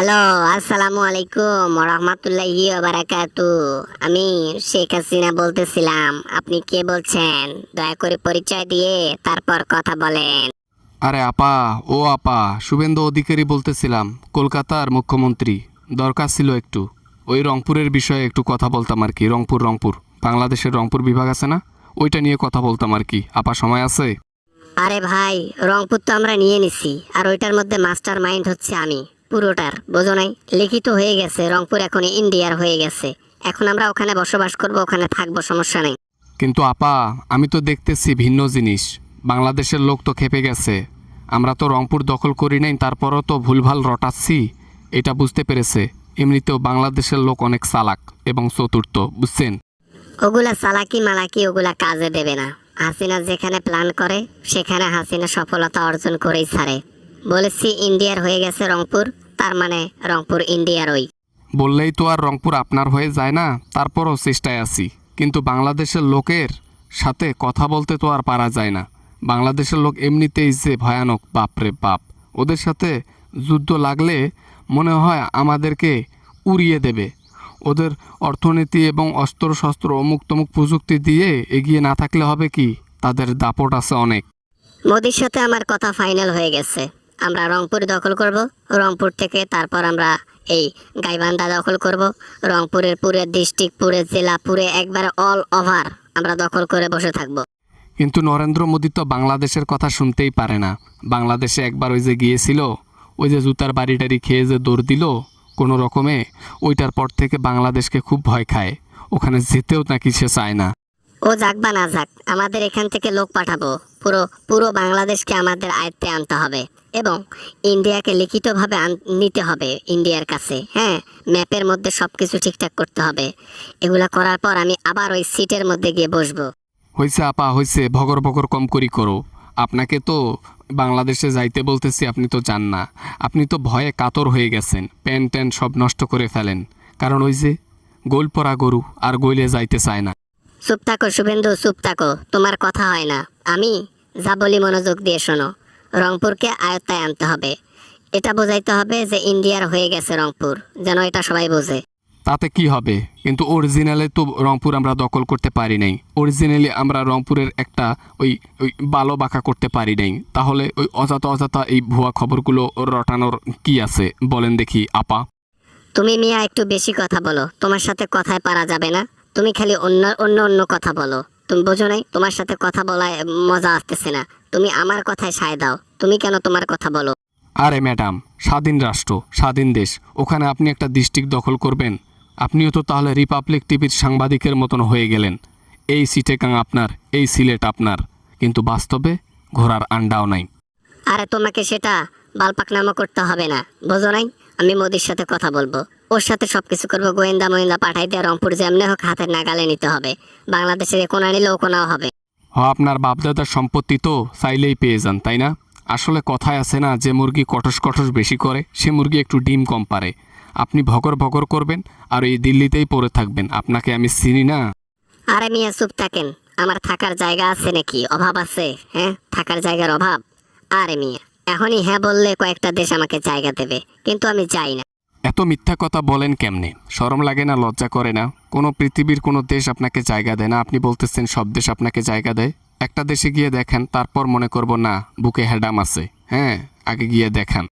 Hello, আসসালামু আলাইকুম রহমতুল্লাহি ওয়া বারাকাতু। আমি শেখ হাসিনা বলতেছিলাম। আপনি কে বলছেন? দয়া করে পরিচয় দিয়ে তারপর কথা বলেন। আরে আপা শুভেন্দু অধিকারী বলতেছিলাম, কলকাতার মুখ্যমন্ত্রী। দরকার ছিল একটু ওই রংপুরের বিষয়ে একটু কথা বলতাম আর কি। রংপুর বাংলাদেশের রংপুর বিভাগ আছে না, ওইটা নিয়ে কথা বলতাম আর কি। আপা সময় আছে? আরে ভাই, রংপুর তো আমরা নিয়ে নিছি, আর ওইটার মধ্যে মাস্টার মাইন্ড হচ্ছে আমি। পুরোটার বোঝো নাই? লিখিত হয়ে গেছে, রংপুর এখন ইন্ডিয়ার হয়ে গেছে। এখন আমরা ওখানে বসবাস করব, ওখানে থাকবো, সমস্যা নেই। কিন্তু আপা, আমি তো দেখতেছি ভিন্ন জিনিস। বাংলাদেশের লোক তো খেপে গেছে। আমরা তো রংপুর দখল করি নাই, তারপরও তো ভুলভাল রটাচ্ছি, এটা বুঝতে পেরেছে। এমনিতেও বাংলাদেশের লোক অনেক চালাক এবং চতুর্থ, বুঝছেন? ওগুলা চালাকি মালাকি ওগুলা কাজে দেবে না। হাসিনা যেখানে প্ল্যান করে সেখানে হাসিনা সফলতা অর্জন করেই ছাড়ে। বলেছি ইন্ডিয়ার হয়ে গেছে রংপুর, তার মানে রংপুর ইন্ডিয়ার। ওই বললেই তো আর রংপুর আপনার হয়ে যায় না। তারপরও চেষ্টায় আছি, কিন্তু বাংলাদেশের লোকের সাথে কথা বলতে তো আর পারা যায় না। বাংলাদেশের লোক এমনিতেই যে ভয়ানক, বাপরে বাপ। ওদের সাথে যুদ্ধ লাগলে মনে হয় আমাদেরকে উড়িয়ে দেবে। ওদের অর্থনীতি এবং অস্ত্রশস্ত্র অমুক তমুক প্রযুক্তি দিয়ে এগিয়ে না থাকলে হবে কি, তাদের দাপট আছে অনেক। মোদির সাথে আমার কথা ফাইনাল হয়ে গেছে। আমরা রংপুর দখল করব, রংপুর থেকে তারপর আমরা এই গাইবান্ধা দখল করব। রংপুরের পুরে ডিস্ট্রিক্ট, পুরে জেলা, পুরে একবারে অল ওভার আমরা দখল করে বসে থাকব। কিন্তু নরেন্দ্র মোদী তো বাংলাদেশের কথা শুনতেই পারে না। বাংলাদেশে একবার ওই যে গিয়েছিল, ওই যে জুতার বাড়িটারি খেয়ে যে দৌড় দিল কোনো রকমে, ওইটার পর থেকে বাংলাদেশকে খুব ভয় খায়। ওখানে যেতেও নাকি সে চায় না। ও যাক বা না যাক, আমাদের এখান থেকে লোক পাঠাবো। পুরো পুরো বাংলাদেশকে আমাদের আয়ত্তে আনতে হবে এবং ইন্ডিয়াকে লিখিতভাবে নিতে হবে ইন্ডিয়ার কাছে। হ্যাঁ, ম্যাপের মধ্যে সবকিছু ঠিকঠাক করতে হবে। এগুলা করার পর আমি আবার ওই সিটের মধ্যে গিয়ে বসবো। হয়েছে আপা, হয়েছে। ভগর ভগর কম করি করো। আপনাকে তো বাংলাদেশে যাইতে বলতেছি, আপনি তো যান না। আপনি তো ভয়ে কাতর হয়ে গেছেন, প্যান ট্যান সব নষ্ট করে ফেলেন। কারণ ওই যে গোল পরা গরু আর গইলে যাইতে চায় না। চুপ থাকো শুভেন্দু, চুপ থাকো, তোমার কথা হয় না। আমি যা বলি মনোযোগ দিয়ে শোনো। রংপুরকে আয়ত্তায় আনতে হবে। এটা বোঝাইতে হবে যে ইন্ডিয়ার হয়ে গেছে রংপুর, যেন এটা সবাই বোঝে। তাতে কি হবে? কিন্তু অরিজিনালে তো রংপুর আমরা দখল করতে পারি নাই। অরিজিনালি আমরা রংপুরের একটা ওই ওই বালো বাঁকা করতে পারি নাই। তাহলে ওই অযথা এই ভুয়া খবরগুলো রটানোর কি আছে বলেন দেখি আপা? তুমি মিয়া একটু বেশি কথা বলো, তোমার সাথে কথায় পারা যাবে না। তুমি খালি অন্য অন্য অন্য কথা বলো। তুমি বোঝো নাই? তোমার সাথে কথা বলায় মজা আসতেছে না। তুমি আমার কথায় সায় দাও। তুমি কেন তোমার কথা বলো? আরে ম্যাডাম, স্বাধীন রাষ্ট্র, স্বাধীন দেশ, ওখানে আপনি একটা ডিস্ট্রিক্ট দখল করবেন? আপনিও তো তাহলে রিপাবলিক টিভির সাংবাদিকের মতন হয়ে গেলেন। এই সিটেকাং আপনার, এই সিলেট আপনার, কিন্তু বাস্তবে ঘোড়ার আন্ডাও নাই। আরে তোমাকে সেটা বালপাকনামো করতে হবে না, বোঝো নাই? আমি মোদির সাথে কথা বলবো, ওর সাথে সবকিছু করবো। গোয়েন্দা মোয়েন্দা পাঠাই দিয়ে রংপুর যেমনি হোক হাতের নাগালে নিতে হবে। বাংলাদেশের এ কোনা নিলে ও কোনাও হবে। আপনার বাপদাদার সম্পত্তি তো চাইলেই পেয়ে যান, তাই না? আসলে কথায় আছে না, যে মুরগি কটস কটস বেশি করে সে মুরগি একটু ডিম কম পারে। আপনি ভগর ভগর করবেন আর এই দিল্লিতেই পড়ে থাকবেন। আপনাকে আমি চিনি না। আরে মিয়া চুপ থাকেন। আমার থাকার জায়গা আছে নাকি? অভাব আছে? হ্যাঁ, থাকার জায়গার অভাব? আরে মিয়া, এখনই হ্যাঁ বললে কয়েকটা দেশ আমাকে জায়গা দেবে, কিন্তু আমি চাই না। এত মিথ্যা কথা বলেন কেমনে? শরম লাগে না, লজ্জা করে না? কোনো পৃথিবীর কোনো দেশ আপনাকে জায়গা দেয় না, আপনি বলতেছেন সব দেশ আপনাকে জায়গা দেয়। একটা দেশে গিয়ে দেখেন, তারপর মনে করব না বুকে হ্যাডাম আছে। হ্যাঁ, আগে গিয়ে দেখান।